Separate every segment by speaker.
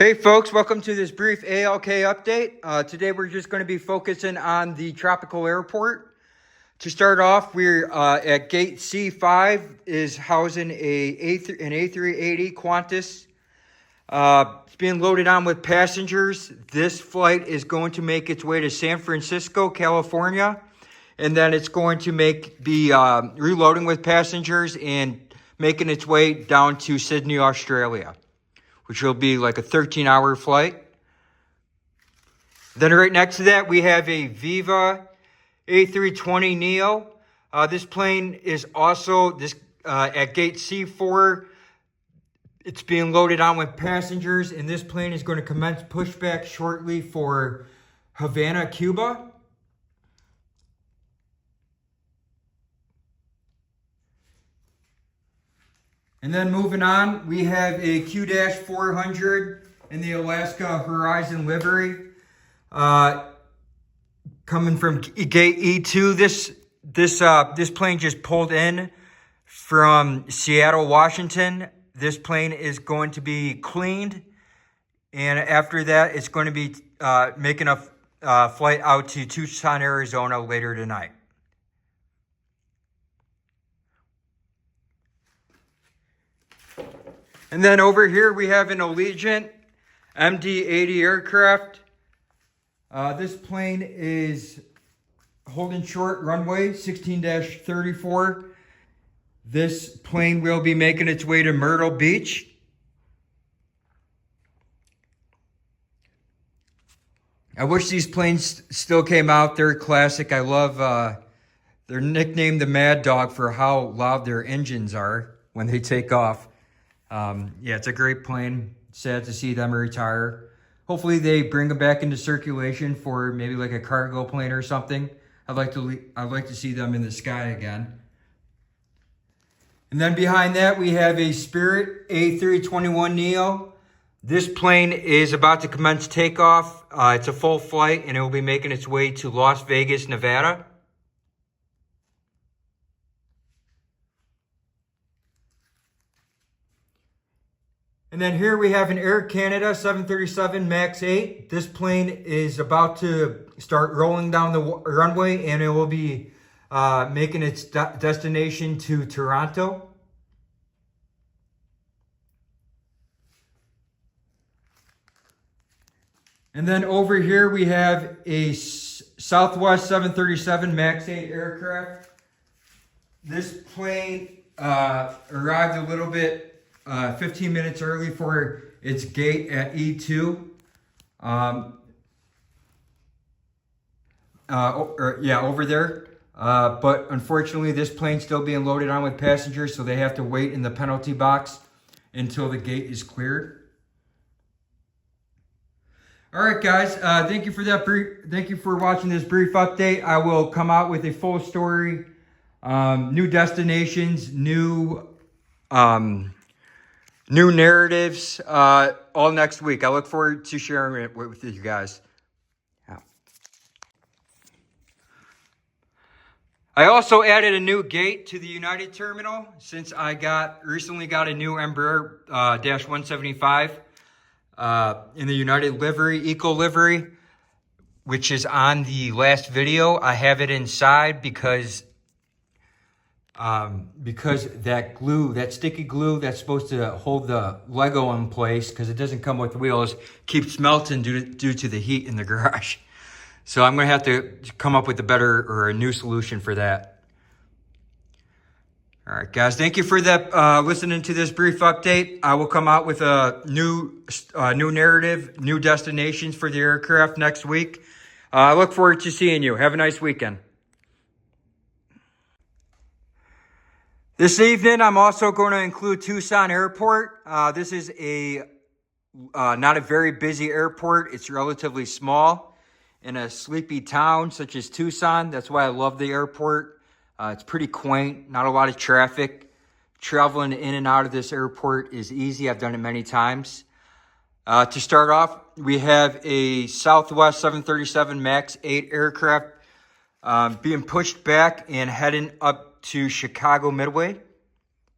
Speaker 1: Hey folks, welcome to this brief ALK update. Today we're just going to be focusing on the tropical airport. To start off, we're at gate C5 is housing an A380 Qantas. It's being loaded on with passengers. This flight is going to make its way to San Francisco, California, and then it's going to be reloading with passengers and making its way down to Sydney, Australia, which will be like a 13-hour flight. Then right next to that, we have a Viva A320neo. This plane is also at gate C4. It's being loaded on with passengers, and this plane is going to commence pushback shortly for Havana, Cuba. And then moving on, we have a Q-400 in the Alaska Horizon livery. Coming from gate E2, this plane just pulled in from Seattle, Washington. This plane is going to be cleaned, and after that, it's going to be making a flight out to Tucson, Arizona later tonight. And then over here, we have an Allegiant MD-80 aircraft. This plane is holding short runway 16-34. This plane will be making its way to Myrtle Beach. I wish these planes still came out. They're classic. I love, they're nicknamed the Mad Dog for how loud their engines are when they take off. Yeah, it's a great plane. Sad to see them retire. Hopefully they bring them back into circulation for maybe like a cargo plane or something. I'd like to see them in the sky again. And then behind that, we have a Spirit A321neo. This plane is about to commence takeoff. It's a full flight, and it will be making its way to Las Vegas, Nevada. And then here we have an Air Canada 737 MAX 8. This plane is about to start rolling down the runway, and it will be making its destination to Toronto. And then over here we have a Southwest 737 MAX 8 aircraft. This plane arrived a little bit 15 minutes early for its gate at E2. Over there. But unfortunately, this plane's still being loaded on with passengers, so they have to wait in the penalty box until the gate is cleared. All right, guys. Thank you for that thank you for watching this brief update. I will come out with a full story, new destinations, new narratives, all next week. I look forward to sharing it with you guys. I also added a new gate to the United Terminal since I recently got a new Embraer -175 in the United livery, Eco livery, which is on the last video. I have it inside because that glue, that sticky glue that's supposed to hold the Lego in place, because it doesn't come with wheels, keeps melting due to the heat in the garage. So I'm going to have to come up with a new solution for that. All right, guys, thank you for that, listening to this brief update. I will come out with a new narrative, new destinations for the aircraft next week. I look forward to seeing you. Have a nice weekend. This evening, I'm also going to include Tucson Airport. This is not a very busy airport. It's relatively small in a sleepy town such as Tucson. That's why I love the airport. It's pretty quaint, not a lot of traffic. Traveling in and out of this airport is easy. I've done it many times. To start off, we have a Southwest 737 MAX 8 aircraft being pushed back and heading up to Chicago Midway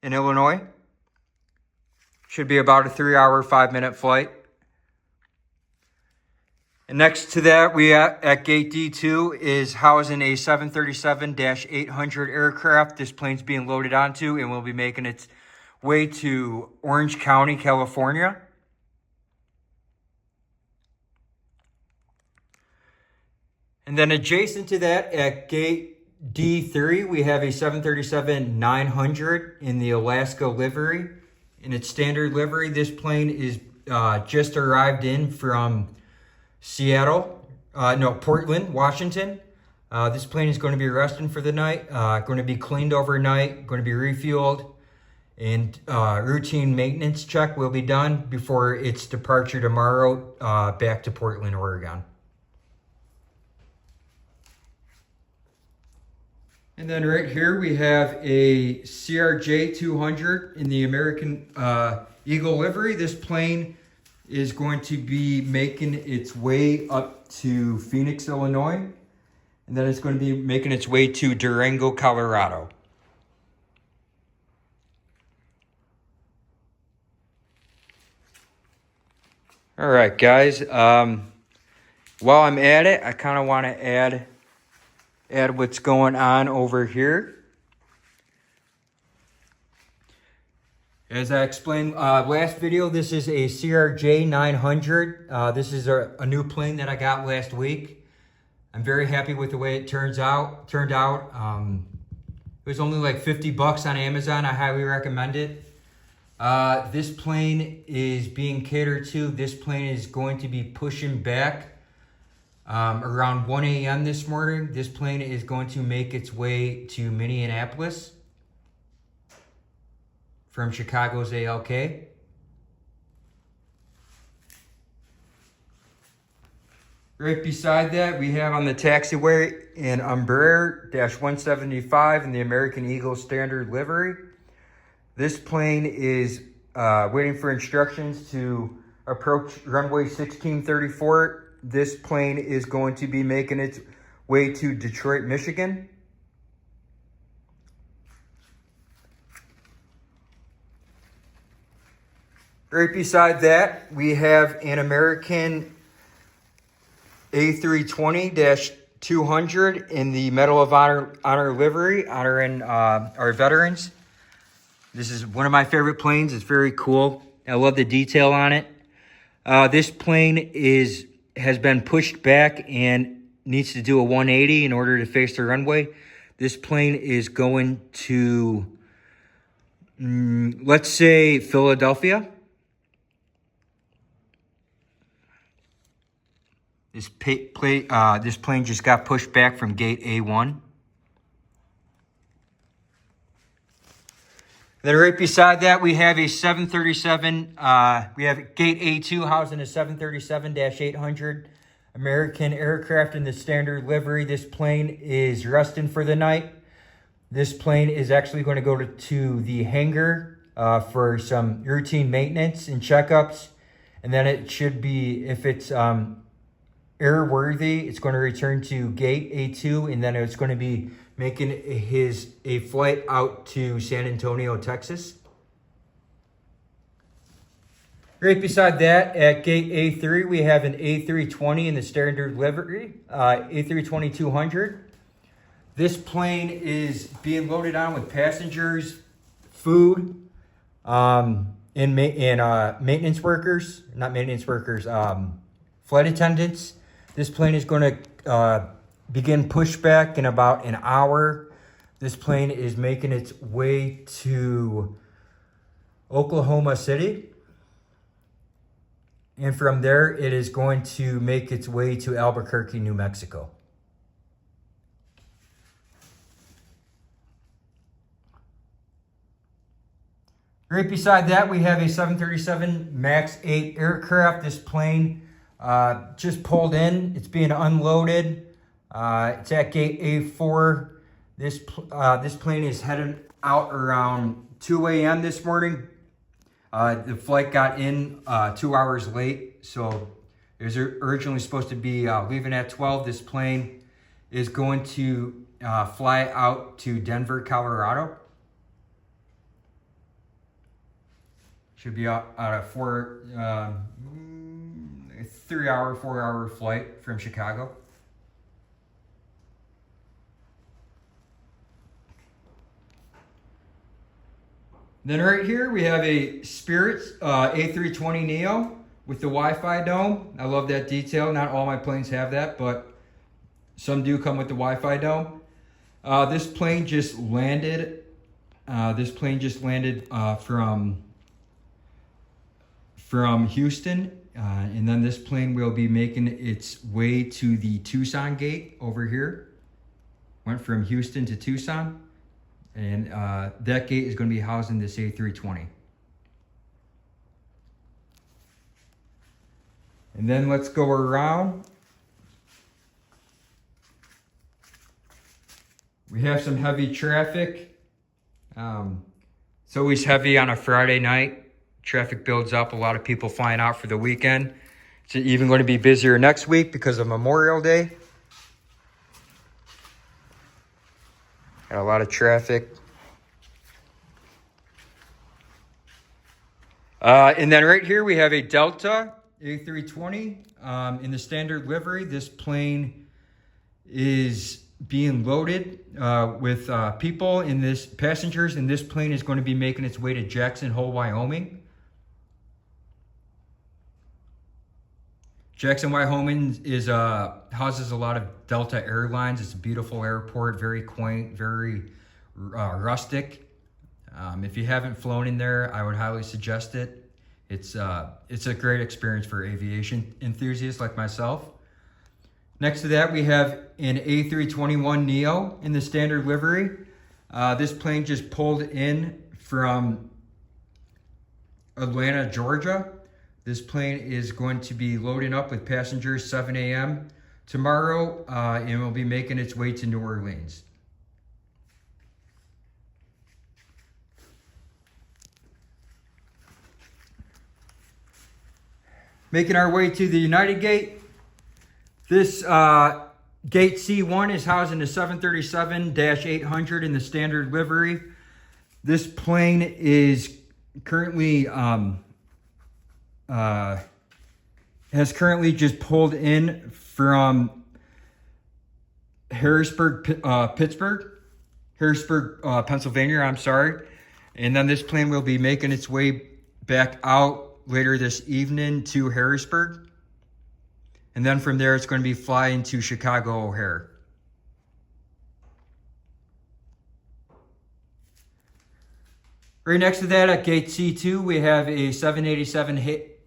Speaker 1: in Illinois. Should be about a 3-hour, 5-minute flight. And next to that, we at gate D2 is housing a 737-800 aircraft. This plane's being loaded onto and will be making its way to Orange County, California. And then adjacent to that, at gate D3, we have a 737-900 in the Alaska livery. In its standard livery, this plane is just arrived in from Portland, Washington. This plane is going to be resting for the night, going to be cleaned overnight, going to be refueled, and routine maintenance check will be done before its departure tomorrow back to Portland, Oregon. And then right here we have a CRJ 200 in the American Eagle livery. This plane is going to be making its way up to Phoenix, Illinois. And then it's going to be making its way to Durango, Colorado. All right, guys. While I'm at it, I kind of want to add what's going on over here. As I explained last video, this is a CRJ 900. This is a new plane that I got last week. I'm very happy with the way it turned out. It was only like $50 on Amazon. I highly recommend it. This plane is being catered to. This plane is going to be pushing back around 1 a.m. this morning. This plane is going to make its way to Minneapolis from Chicago's ALK. Right beside that, we have on the taxiway an Embraer-175 in the American Eagle standard livery. This plane is waiting for instructions to approach runway 1634. This plane is going to be making its way to Detroit, Michigan. Right beside that, we have an American A320-200 in the Medal of Honor livery, honoring our veterans. This is one of my favorite planes. It's very cool. I love the detail on it. This plane has been pushed back and needs to do a 180 in order to face the runway. This plane is going to, let's say, Philadelphia. This plane just got pushed back from gate A1. Then right beside that, we have a 737, we have gate A2 housing a 737-800 American aircraft in the standard livery. This plane is resting for the night. This plane is actually going to go to the hangar for some routine maintenance and checkups. And then it should be, if it's airworthy, it's going to return to gate A2, and then it's going to be making a flight out to San Antonio, Texas. Right beside that, at gate A3, we have an A320 in the standard livery, A320-200. This plane is being loaded on with passengers, food, and maintenance workers, flight attendants. This plane is going to begin pushback in about an hour. This plane is making its way to Oklahoma City. And from there, it is going to make its way to Albuquerque, New Mexico. Right beside that, we have a 737 MAX 8 aircraft. This plane just pulled in. It's being unloaded. It's at gate A4. This plane is heading out around 2 a.m. this morning. The flight got in 2 hours late, so it was originally supposed to be leaving at 12. This plane is going to fly out to Denver, Colorado. Should be out at 3-hour, 4-hour flight from Chicago. Then right here we have a Spirit A320neo with the Wi-Fi dome. I love that detail. Not all my planes have that, but some do come with the Wi-Fi dome. This plane just landed. From Houston, and then this plane will be making its way to the Tucson gate over here. Went from Houston to Tucson. And that gate is going to be housing this A320. And then let's go around. We have some heavy traffic. It's always heavy on a Friday night. Traffic builds up, a lot of people flying out for the weekend. It's even going to be busier next week because of Memorial Day. Got a lot of traffic. And then right here we have a Delta A320 in the standard livery. This plane is being loaded with passengers, and this plane is going to be making its way to Jackson Hole, Wyoming. Jackson, Wyoming houses a lot of Delta Airlines. It's a beautiful airport, very quaint, very rustic. If you haven't flown in there, I would highly suggest it. It's a great experience for aviation enthusiasts like myself. Next to that, we have an A321neo in the standard livery. This plane just pulled in from Atlanta, Georgia. This plane is going to be loading up with passengers 7 a.m. tomorrow, and will be making its way to New Orleans. Making our way to the United Gate. This Gate C1 is housing the 737-800 in the standard livery. This plane is currently has currently just pulled in from Harrisburg, Pennsylvania, I'm sorry. And then this plane will be making its way back out later this evening to Harrisburg. And then from there, it's going to be flying to Chicago O'Hare. Right next to that at Gate C2, we have a 787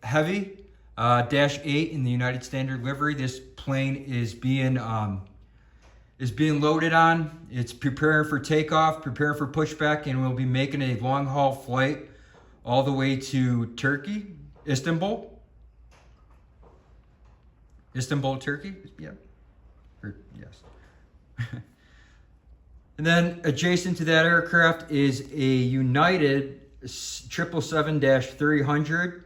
Speaker 1: Heavy Dash 8 in the United Standard livery. This plane is being loaded on. It's preparing for takeoff, preparing for pushback, and we'll be making a long haul flight all the way to Turkey, Istanbul, Turkey. Yeah, yes. And then adjacent to that aircraft is a United 777-300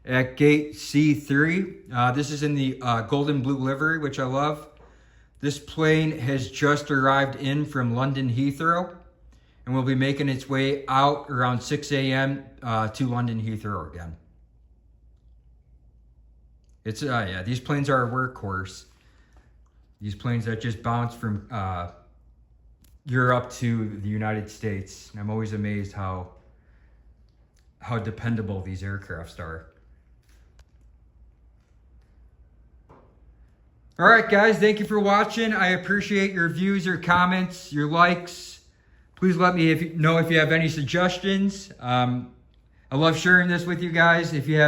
Speaker 1: at Gate C3. This is in the golden blue livery, which I love. This plane has just arrived in from London Heathrow and will be making its way out around 6 a.m. To London Heathrow again. It's these planes are a workhorse. These planes that just bounce from Europe to the United States. And I'm always amazed how dependable these aircrafts are. All right, guys, thank you for watching. I appreciate your views, your comments, your likes. Please let me know if you have any suggestions. I love sharing this with you guys. If you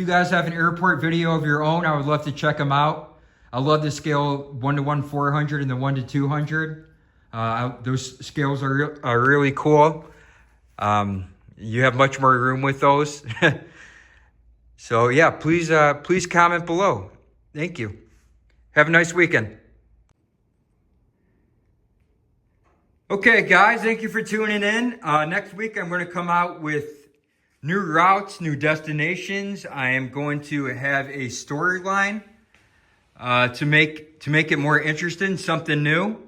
Speaker 1: guys have an airport video of your own, I would love to check them out. I love the scale 1-to-1-400 and the 1-to-200. Those scales are really cool. You have much more room with those. So yeah, please comment below. Thank you. Have a nice weekend. Okay, guys, thank you for tuning in. Next week, I'm going to come out with new routes, new destinations. I am going to have a storyline to make it more interesting, something new.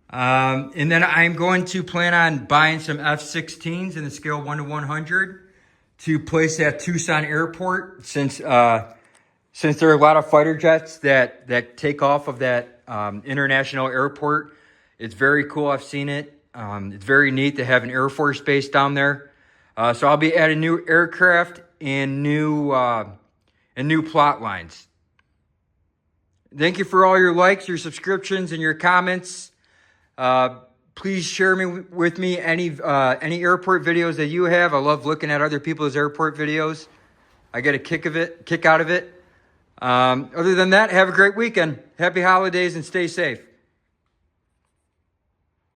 Speaker 1: And then I'm going to plan on buying some F-16s in the scale 1-to-100 to place at Tucson Airport since there are a lot of fighter jets that take off of that international airport. It's very cool. I've seen it. It's very neat to have an Air Force base down there. So I'll be adding new aircraft and new plot lines. Thank you for all your likes, your subscriptions, and your comments. Please share with me any airport videos that you have. I love looking at other people's airport videos. I get a kick out of it. Other than that, have a great weekend. Happy holidays and stay safe.